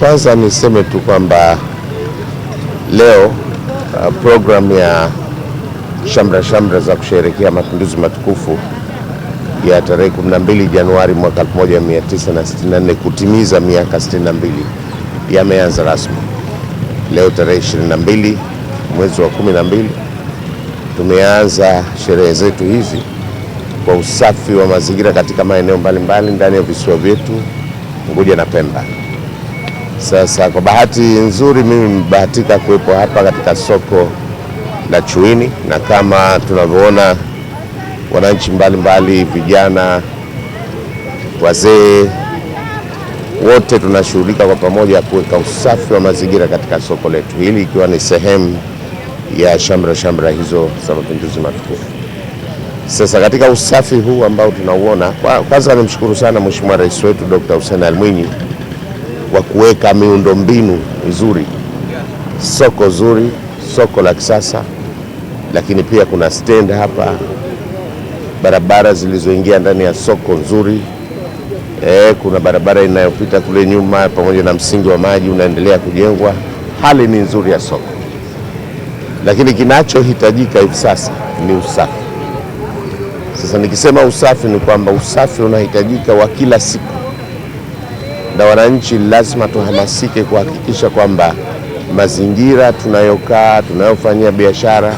Kwanza niseme tu kwamba leo programu ya shamra za kusherehekea mapinduzi matukufu ya tarehe 12 Januari mwaka 1964 kutimiza miaka 62 yameanza rasmi. Leo tarehe 22 mwezi wa 12 tumeanza sherehe zetu hizi kwa usafi wa mazingira katika maeneo mbalimbali ndani ya visiwa vyetu Unguja na Pemba. Sasa kwa bahati nzuri mimi nimebahatika kuwepo hapa katika soko la Chuini, na kama tunavyoona wananchi mbalimbali, vijana, wazee, wote tunashughulika kwa pamoja kuweka usafi wa mazingira katika soko letu hili, ikiwa ni sehemu ya shamra hizo za mapinduzi matukufu. Sasa katika usafi huu ambao tunauona, kwanza nimshukuru sana Mheshimiwa Rais wetu Dr. Hussein Ali Mwinyi kwa kuweka miundombinu mizuri, soko zuri, soko la kisasa, lakini pia kuna stand hapa, barabara zilizoingia ndani ya soko nzuri, kuna barabara inayopita kule nyuma, pamoja na msingi wa maji unaendelea kujengwa. Hali ni nzuri ya soko, lakini kinachohitajika hivi sasa ni usafi. Sasa nikisema usafi ni kwamba usafi unahitajika wa kila siku, na wananchi lazima tuhamasike kuhakikisha kwamba mazingira tunayokaa, tunayofanyia biashara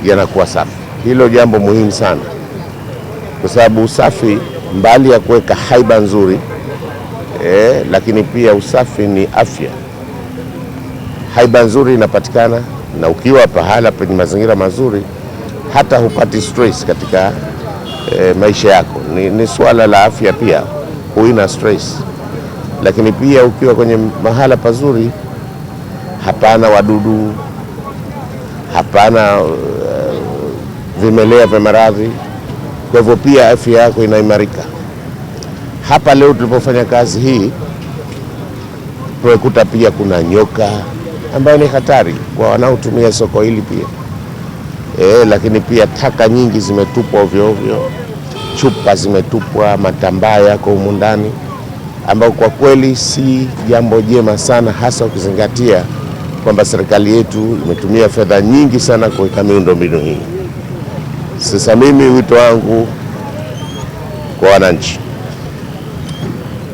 yanakuwa safi. Hilo jambo muhimu sana, kwa sababu usafi mbali ya kuweka haiba nzuri, lakini pia usafi ni afya. Haiba nzuri inapatikana, na ukiwa pahala penye mazingira mazuri hata hupati stress katika maisha yako. Ni swala la afya pia, huina stress. Lakini pia ukiwa kwenye mahala pazuri, hapana wadudu, hapana vimelea vya maradhi, kwa hivyo pia afya yako inaimarika. Hapa leo tulipofanya kazi hii tumekuta pia kuna nyoka ambayo ni hatari kwa wanaotumia soko hili pia. Lakini pia taka nyingi zimetupwa ovyo ovyo, chupa zimetupwa, matambaa yako humu ndani, ambao kwa kweli si jambo jema sana, hasa ukizingatia kwamba serikali yetu imetumia fedha nyingi sana kuweka miundombinu hii. Sasa mimi wito wangu kwa wananchi,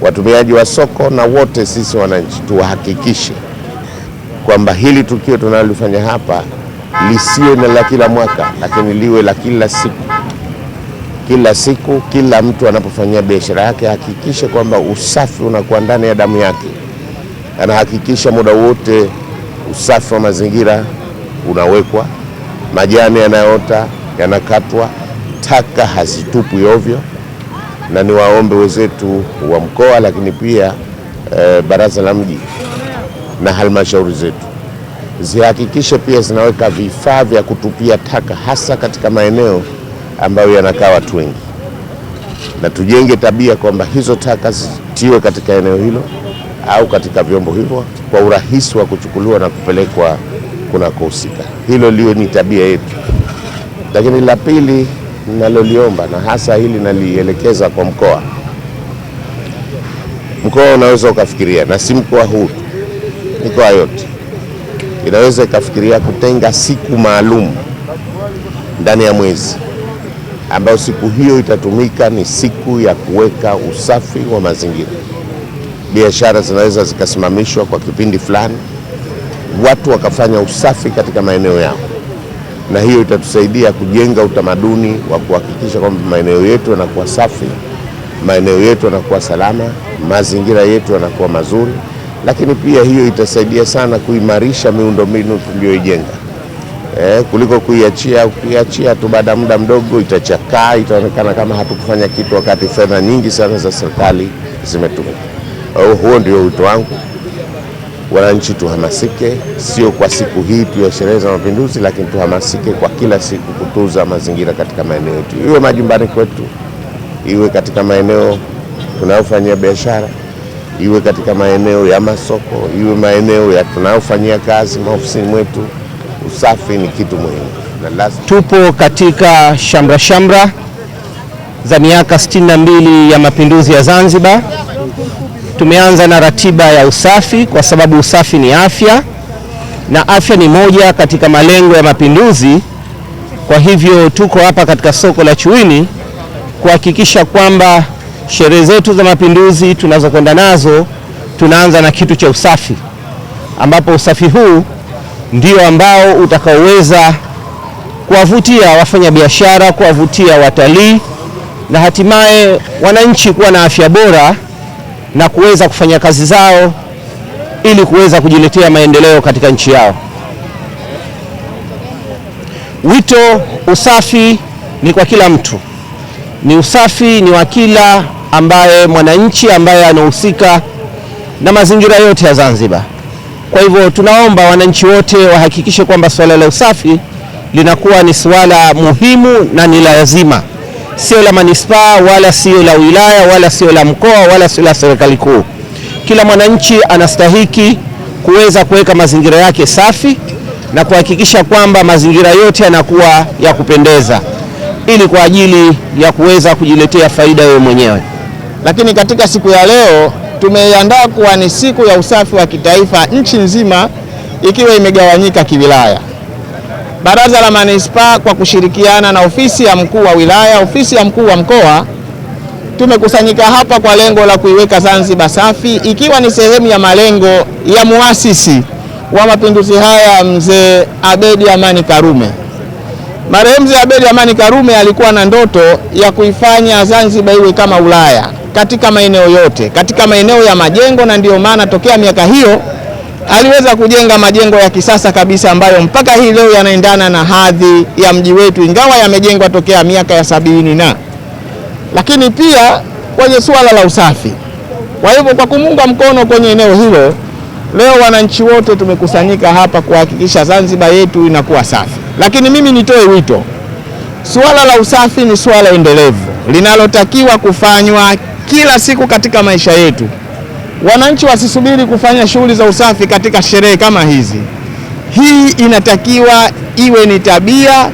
watumiaji wa soko, na wote sisi wananchi, tuhakikishe kwamba hili tukio tunalofanya hapa lisiwe na la kila mwaka, lakini liwe la kila siku. Kila siku, kila mtu anapofanyia biashara yake hakikishe kwamba usafi unakuwa ndani ya damu yake. Anahakikisha muda wote usafi wa mazingira unawekwa, majani yanayoota yanakatwa, taka hazitupwi ovyo. Na niwaombe wenzetu wa mkoa, lakini pia baraza la mji na halmashauri zetu zihakikishe pia zinaweka vifaa vya kutupia taka, hasa katika maeneo ambayo yanakaa watu wengi, na tujenge tabia kwamba hizo taka zitiwe katika eneo hilo au katika vyombo hivyo kwa urahisi wa kuchukuliwa na kupelekwa kunakohusika. Hilo liwe ni tabia yetu. Lakini la pili ninaloliomba, na hasa hili nalielekeza kwa mkoa unaweza ukafikiria, na si mkoa huu, mikoa yote inaweza ikafikiria kutenga siku maalum ndani ya mwezi, ambayo siku hiyo itatumika ni siku ya kuweka usafi wa mazingira. Biashara zinaweza zikasimamishwa kwa kipindi fulani, watu wakafanya usafi katika maeneo yao, na hiyo itatusaidia kujenga utamaduni wa kuhakikisha kwamba maeneo yetu yanakuwa safi, maeneo yetu yanakuwa salama, mazingira yetu yanakuwa mazuri. Lakini pia hiyo itasaidia sana kuimarisha miundombinu tuliyoijenga, kuliko kuiachia tu, baada muda mdogo itachakaa, itaonekana kama hatukufanya kitu, wakati fedha nyingi sana za serikali zimetumika. Huo ndio wito wangu. Wananchi tuhamasike, sio kwa siku hii tu ya sherehe za mapinduzi, lakini tuhamasike kwa kila siku kutunza mazingira katika maeneo yetu, iwe majumbani kwetu, iwe katika maeneo tunayofanyia biashara, iwe katika maeneo ya masoko, iwe maeneo ya tunayofanyia kazi maofisini mwetu. Usafi ni kitu muhimu. Tupo katika shamra za miaka 62 ya mapinduzi ya Zanzibar, tumeanza na ratiba ya usafi kwa sababu usafi ni afya na afya ni moja katika malengo ya mapinduzi. Kwa hivyo tuko hapa katika soko la Chuini kuhakikisha kwamba sherehe zetu za mapinduzi tunazokwenda nazo tunaanza na kitu cha usafi, ambapo usafi huu ndio ambao utakaoweza kuwavutia wafanyabiashara, kuwavutia watalii na hatimaye wananchi kuwa na afya bora na kuweza kufanya kazi zao ili kuweza kujiletea maendeleo katika nchi yao. Wito, usafi ni kwa kila mtu. Ni usafi ni wa kila ambaye mwananchi ambaye anahusika na mazingira yote ya Zanzibar. Kwa hivyo tunaomba wananchi wote wahakikishe kwamba swala la usafi linakuwa ni swala muhimu na ni lazima. Sio la manispaa wala sio la wilaya wala sio la mkoa wala sio la serikali kuu. Kila mwananchi anastahiki kuweza kuweka mazingira yake safi na kuhakikisha kwamba mazingira yote yanakuwa ya kupendeza ili kwa ajili ya kuweza kujiletea faida yeye mwenyewe. Lakini katika siku ya leo tumeiandaa kuwa ni siku ya usafi wa kitaifa nchi nzima ikiwa imegawanyika kiwilaya. Baraza la Manispaa kwa kushirikiana na ofisi ya mkuu wa wilaya, ofisi ya mkuu wa mkoa, tumekusanyika hapa kwa lengo la kuiweka Zanzibar safi, ikiwa ni sehemu ya malengo ya muasisi wa mapinduzi haya Mzee Abedi Amani Karume. Marehemu Mzee Abedi Amani Karume alikuwa na ndoto ya kuifanya Zanzibar iwe kama Ulaya katika maeneo yote, katika maeneo ya majengo, na ndio maana tokea miaka hiyo aliweza kujenga majengo ya kisasa kabisa ambayo mpaka hii leo yanaendana na hadhi ya mji wetu, ingawa yamejengwa tokea miaka ya 70 lakini pia kwenye suala la usafi. Kwa hivyo kwa kumunga mkono kwenye eneo hilo, leo wananchi wote tumekusanyika hapa kuhakikisha Zanzibar yetu inakuwa safi. Lakini mimi nitoe wito, suala la usafi ni suala endelevu linalotakiwa kufanywa kila siku katika maisha yetu. Wananchi wasisubiri kufanya shughuli za usafi katika sherehe kama hizi. Hii inatakiwa iwe ni tabia,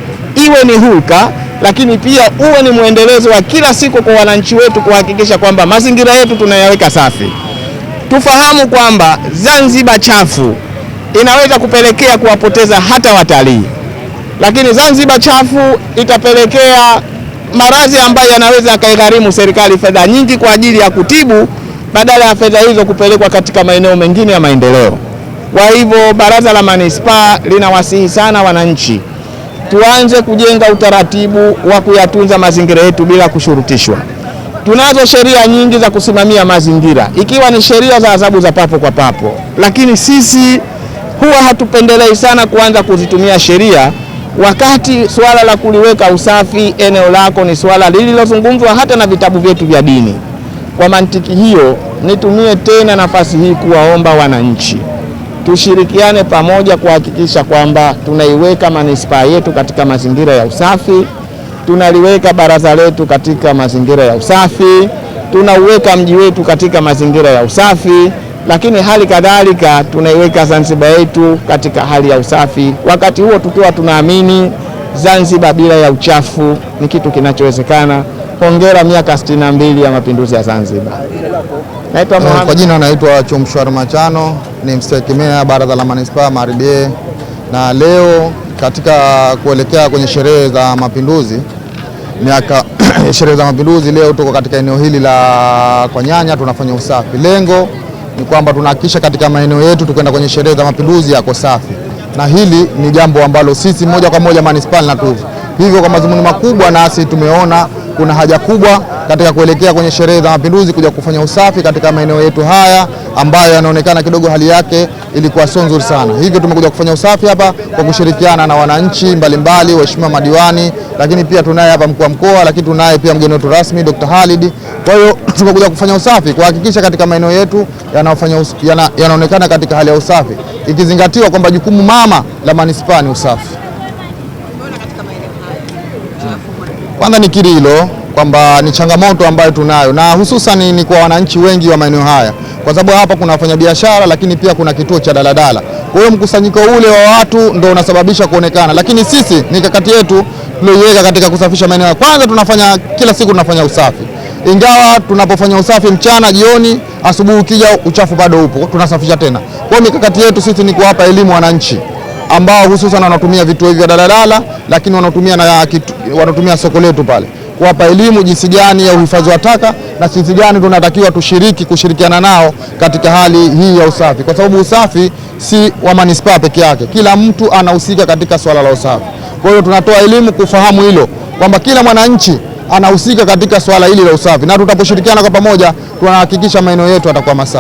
iwe ni hulka, lakini pia uwe ni muendelezo wa kila siku kwa wananchi wetu kuhakikisha kwamba mazingira yetu tunayaweka safi. Tufahamu kwamba Zanzibar chafu inaweza kupelekea kuwapoteza hata watalii. Lakini Zanzibar chafu itapelekea maradhi ambayo yanaweza yakaigharimu serikali fedha nyingi kwa ajili ya kutibu, badala ya fedha hizo kupelekwa katika maeneo mengine ya maendeleo. Kwa hivyo Baraza la Manispaa linawasihi sana wananchi, tuanze kujenga utaratibu wa kuyatunza mazingira yetu bila kushurutishwa. Tunazo sheria nyingi za kusimamia mazingira, ikiwa ni sheria za adhabu za papo kwa papo, lakini sisi huwa hatupendelei sana kuanza kuzitumia sheria wakati suala la kuliweka usafi eneo lako ni suala lililozungumzwa hata na vitabu vyetu vya dini. Kwa mantiki hiyo, nitumie tena nafasi hii kuwaomba wananchi tushirikiane pamoja kuhakikisha kwamba tunaiweka manispaa yetu katika mazingira ya usafi, tunaliweka baraza letu katika mazingira ya usafi, tunauweka mji wetu katika mazingira ya usafi, lakini hali kadhalika tunaiweka Zanzibar yetu katika hali ya usafi. Wakati huo tukiwa tunaamini Zanzibar bila ya uchafu ni kitu kinachowezekana. Hongera miaka 62 ya mapinduzi ya Zanzibar. Kwa jina naitwa Chumshwar Machano, ni mstahiki meya Baraza la Manispaa Magharibi, na leo katika kuelekea kwenye sherehe za mapinduzi sherehe za mapinduzi, leo tuko katika eneo hili la kwa Nyanya tunafanya usafi. Lengo ni kwamba tunahakikisha katika maeneo yetu tukwenda kwenye sherehe za mapinduzi yako safi, na hili ni jambo ambalo sisi moja kwa moja manispaa linatuhusu. Hivyo kwa madhumuni makubwa, nasi tumeona kuna haja kubwa katika kuelekea kwenye sherehe za mapinduzi kuja kufanya usafi katika maeneo yetu haya ambayo yanaonekana kidogo hali yake ilikuwa sio nzuri sana. Hivyo tumekuja kufanya usafi hapa kwa kushirikiana na wananchi mbalimbali, waheshimiwa madiwani, lakini pia tunaye hapa mkuu wa mkoa, lakini tunaye pia mgeni wetu rasmi Dr. Khalid. Kwa hiyo tumekuja kufanya usafi kuhakikisha katika maeneo yetu yanaonekana katika hali ya usafi, ikizingatiwa kwamba jukumu mama la manispaa ni usafi. Kwanza nikiri hilo kwamba ni changamoto ambayo tunayo, na hususan ni kwa wananchi wengi wa maeneo haya, kwa sababu hapa kuna wafanyabiashara lakini pia kuna kituo cha daladala. Kwa hiyo mkusanyiko ule wa watu ndio unasababisha kuonekana, lakini sisi mikakati yetu tulioiweka katika kusafisha maeneo. Kwanza tunafanya kila siku tunafanya usafi, ingawa tunapofanya usafi mchana, jioni, asubuhi, ukija uchafu bado upo, tunasafisha tena. Kwa mikakati yetu sisi ni kuwapa elimu wananchi ambao hususan wanatumia vituo hivi vya daladala, lakini wanatumia soko letu pale, kuwapa elimu jinsi gani ya uhifadhi wa taka na jinsi gani tunatakiwa kushirikiana nao katika hali hii ya usafi, kwa sababu usafi si wa manispaa peke yake, kila mtu anahusika katika swala la usafi. Kwa hiyo tunatoa elimu kufahamu hilo kwamba kila mwananchi anahusika katika swala hili la usafi, na tutaposhirikiana kwa pamoja tunahakikisha maeneo yetu yatakuwa masafi.